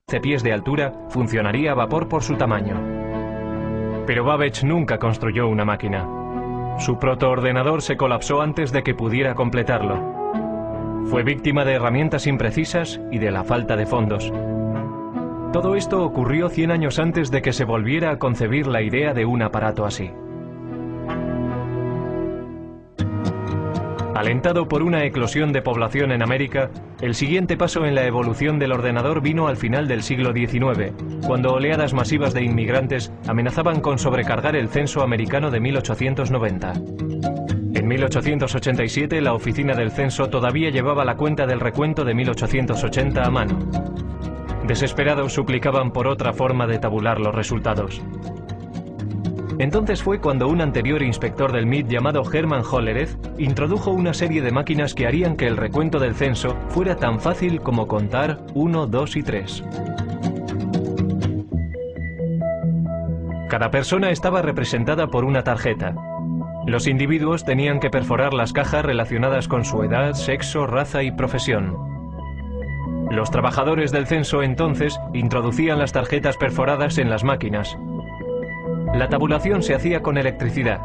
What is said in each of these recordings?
pies de altura funcionaría a vapor por su tamaño. Pero Babbage nunca construyó una máquina. Su protoordenador se colapsó antes de que pudiera completarlo. Fue víctima de herramientas imprecisas y de la falta de fondos. Todo esto ocurrió 100 años antes de que se volviera a concebir la idea de un aparato así. Alentado por una eclosión de población en América, el siguiente paso en la evolución del ordenador vino al final del siglo XIX, cuando oleadas masivas de inmigrantes amenazaban con sobrecargar el censo americano de 1890. En 1887 la oficina del censo todavía llevaba la cuenta del recuento de 1880 a mano. Desesperados suplicaban por otra forma de tabular los resultados. Entonces fue cuando un anterior inspector del MIT llamado Hermann Hollerith introdujo una serie de máquinas que harían que el recuento del censo fuera tan fácil como contar 1, 2 y 3. Cada persona estaba representada por una tarjeta. Los individuos tenían que perforar las cajas relacionadas con su edad, sexo, raza y profesión. Los trabajadores del censo entonces introducían las tarjetas perforadas en las máquinas. La tabulación se hacía con electricidad.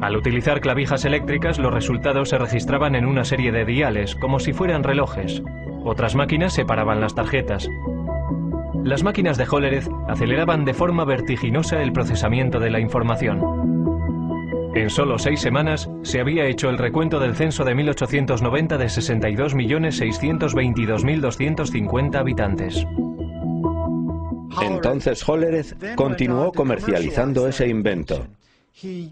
Al utilizar clavijas eléctricas, los resultados se registraban en una serie de diales, como si fueran relojes. Otras máquinas separaban las tarjetas. Las máquinas de Hollerith aceleraban de forma vertiginosa el procesamiento de la información. En solo 6 semanas se había hecho el recuento del censo de 1890 de 62.622.250 habitantes. Entonces Hollerith continuó comercializando ese invento.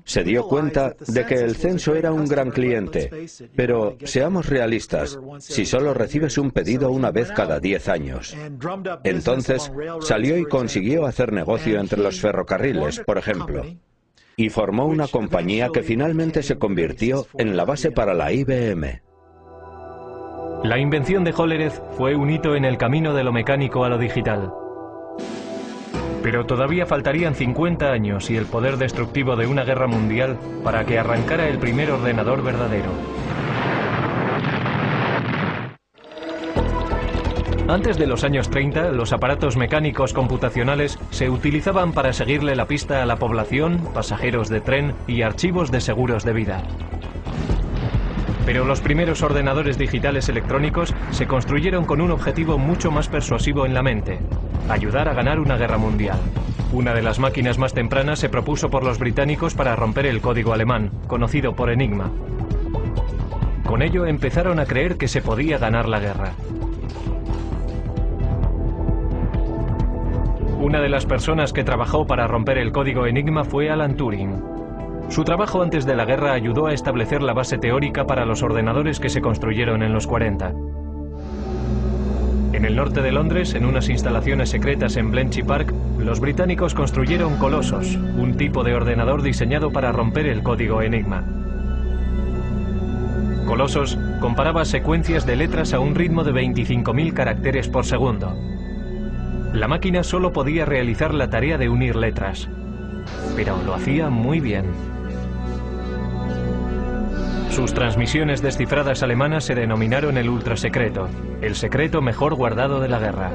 Se dio cuenta de que el censo era un gran cliente, pero seamos realistas, si solo recibes un pedido una vez cada 10 años. Entonces salió y consiguió hacer negocio entre los ferrocarriles, por ejemplo, y formó una compañía que finalmente se convirtió en la base para la IBM. La invención de Hollerith fue un hito en el camino de lo mecánico a lo digital. Pero todavía faltarían 50 años y el poder destructivo de una guerra mundial para que arrancara el primer ordenador verdadero. Antes de los años 30, los aparatos mecánicos computacionales se utilizaban para seguirle la pista a la población, pasajeros de tren y archivos de seguros de vida. Pero los primeros ordenadores digitales electrónicos se construyeron con un objetivo mucho más persuasivo en la mente: ayudar a ganar una guerra mundial. Una de las máquinas más tempranas se propuso por los británicos para romper el código alemán, conocido por Enigma. Con ello empezaron a creer que se podía ganar la guerra. Una de las personas que trabajó para romper el código Enigma fue Alan Turing. Su trabajo antes de la guerra ayudó a establecer la base teórica para los ordenadores que se construyeron en los 40. En el norte de Londres, en unas instalaciones secretas en Bletchley Park, los británicos construyeron Colossus, un tipo de ordenador diseñado para romper el código Enigma. Colossus comparaba secuencias de letras a un ritmo de 25.000 caracteres por segundo. La máquina solo podía realizar la tarea de unir letras, pero lo hacía muy bien. Sus transmisiones descifradas alemanas se denominaron el ultrasecreto, el secreto mejor guardado de la guerra.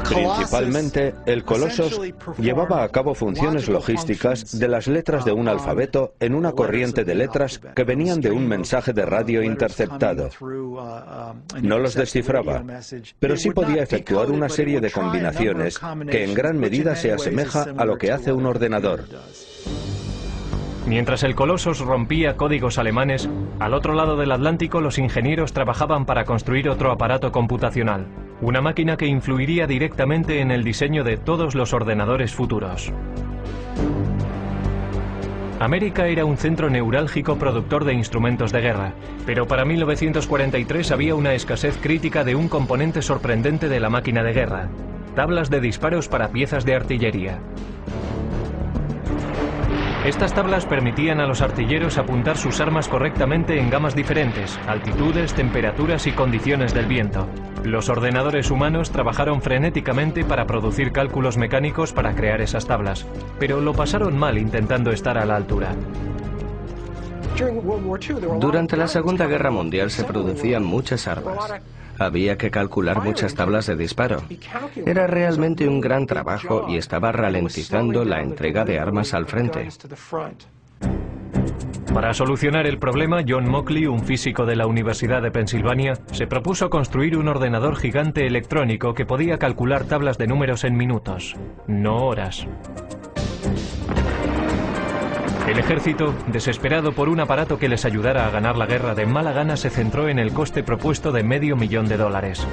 Principalmente, el Colossus llevaba a cabo funciones logísticas de las letras de un alfabeto en una corriente de letras que venían de un mensaje de radio interceptado. No los descifraba, pero sí podía efectuar una serie de combinaciones que en gran medida se asemeja a lo que hace un ordenador. Mientras el Colossus rompía códigos alemanes, al otro lado del Atlántico los ingenieros trabajaban para construir otro aparato computacional, una máquina que influiría directamente en el diseño de todos los ordenadores futuros. América era un centro neurálgico productor de instrumentos de guerra, pero para 1943 había una escasez crítica de un componente sorprendente de la máquina de guerra: tablas de disparos para piezas de artillería. Estas tablas permitían a los artilleros apuntar sus armas correctamente en gamas diferentes, altitudes, temperaturas y condiciones del viento. Los ordenadores humanos trabajaron frenéticamente para producir cálculos mecánicos para crear esas tablas, pero lo pasaron mal intentando estar a la altura. Durante la Segunda Guerra Mundial se producían muchas armas. Había que calcular muchas tablas de disparo. Era realmente un gran trabajo y estaba ralentizando la entrega de armas al frente. Para solucionar el problema, John Mauchly, un físico de la Universidad de Pensilvania, se propuso construir un ordenador gigante electrónico que podía calcular tablas de números en minutos, no horas. El ejército, desesperado por un aparato que les ayudara a ganar la guerra, de mala gana se centró en el coste propuesto de $500,000.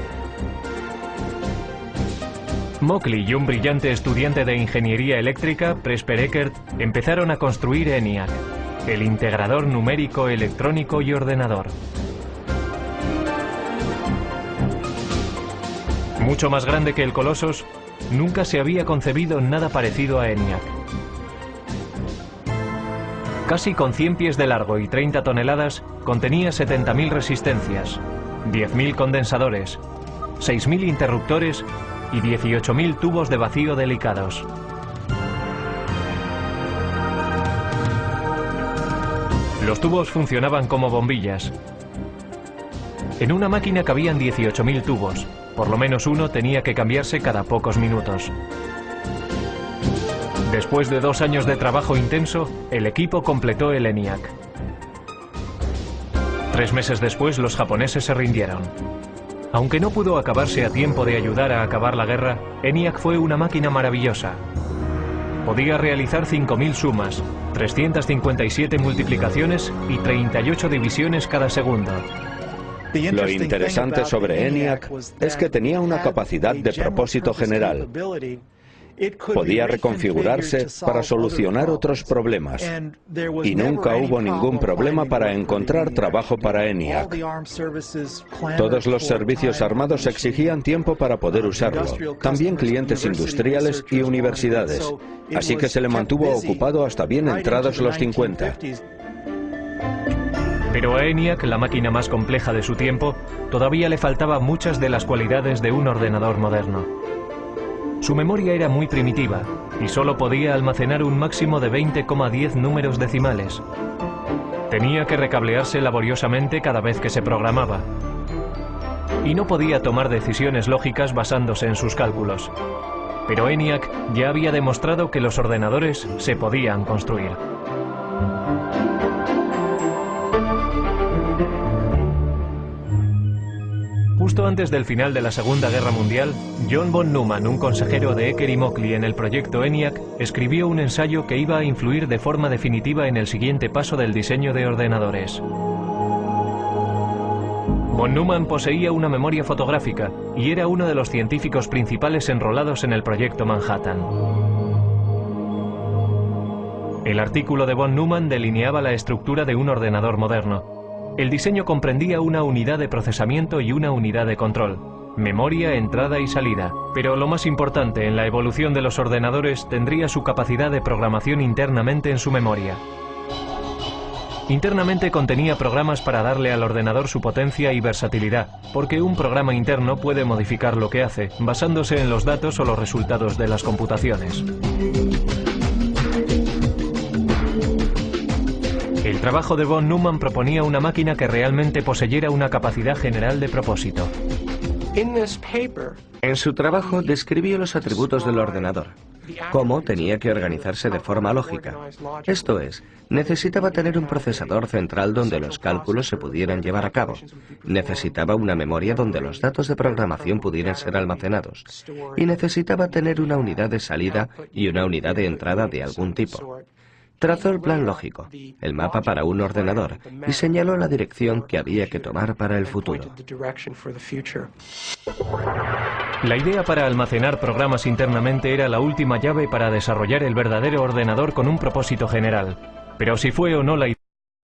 Mauchly y un brillante estudiante de ingeniería eléctrica, Presper Eckert, empezaron a construir ENIAC, el integrador numérico electrónico y ordenador. Mucho más grande que el Colossus, nunca se había concebido nada parecido a ENIAC. Casi con 100 pies de largo y 30 toneladas, contenía 70.000 resistencias, 10.000 condensadores, 6.000 interruptores y 18.000 tubos de vacío delicados. Los tubos funcionaban como bombillas. En una máquina cabían 18.000 tubos, por lo menos uno tenía que cambiarse cada pocos minutos. Después de 2 años de trabajo intenso, el equipo completó el ENIAC. 3 meses después, los japoneses se rindieron. Aunque no pudo acabarse a tiempo de ayudar a acabar la guerra, ENIAC fue una máquina maravillosa. Podía realizar 5.000 sumas, 357 multiplicaciones y 38 divisiones cada segundo. Lo interesante sobre ENIAC es que tenía una capacidad de propósito general. Podía reconfigurarse para solucionar otros problemas. Y nunca hubo ningún problema para encontrar trabajo para ENIAC. Todos los servicios armados exigían tiempo para poder usarlo, también clientes industriales y universidades. Así que se le mantuvo ocupado hasta bien entrados los 50. Pero a ENIAC, la máquina más compleja de su tiempo, todavía le faltaban muchas de las cualidades de un ordenador moderno. Su memoria era muy primitiva y solo podía almacenar un máximo de 20,10 números decimales. Tenía que recablearse laboriosamente cada vez que se programaba. Y no podía tomar decisiones lógicas basándose en sus cálculos. Pero ENIAC ya había demostrado que los ordenadores se podían construir. Justo antes del final de la Segunda Guerra Mundial, John von Neumann, un consejero de Eckert y Mauchly en el proyecto ENIAC, escribió un ensayo que iba a influir de forma definitiva en el siguiente paso del diseño de ordenadores. Von Neumann poseía una memoria fotográfica y era uno de los científicos principales enrolados en el proyecto Manhattan. El artículo de von Neumann delineaba la estructura de un ordenador moderno. El diseño comprendía una unidad de procesamiento y una unidad de control, memoria, entrada y salida. Pero lo más importante en la evolución de los ordenadores tendría su capacidad de programación internamente en su memoria. Internamente contenía programas para darle al ordenador su potencia y versatilidad, porque un programa interno puede modificar lo que hace, basándose en los datos o los resultados de las computaciones. El trabajo de von Neumann proponía una máquina que realmente poseyera una capacidad general de propósito. En su trabajo describió los atributos del ordenador, cómo tenía que organizarse de forma lógica. Esto es, necesitaba tener un procesador central donde los cálculos se pudieran llevar a cabo. Necesitaba una memoria donde los datos de programación pudieran ser almacenados. Y necesitaba tener una unidad de salida y una unidad de entrada de algún tipo. Trazó el plan lógico, el mapa para un ordenador, y señaló la dirección que había que tomar para el futuro. La idea para almacenar programas internamente era la última llave para desarrollar el verdadero ordenador con un propósito general. Pero si fue o no la idea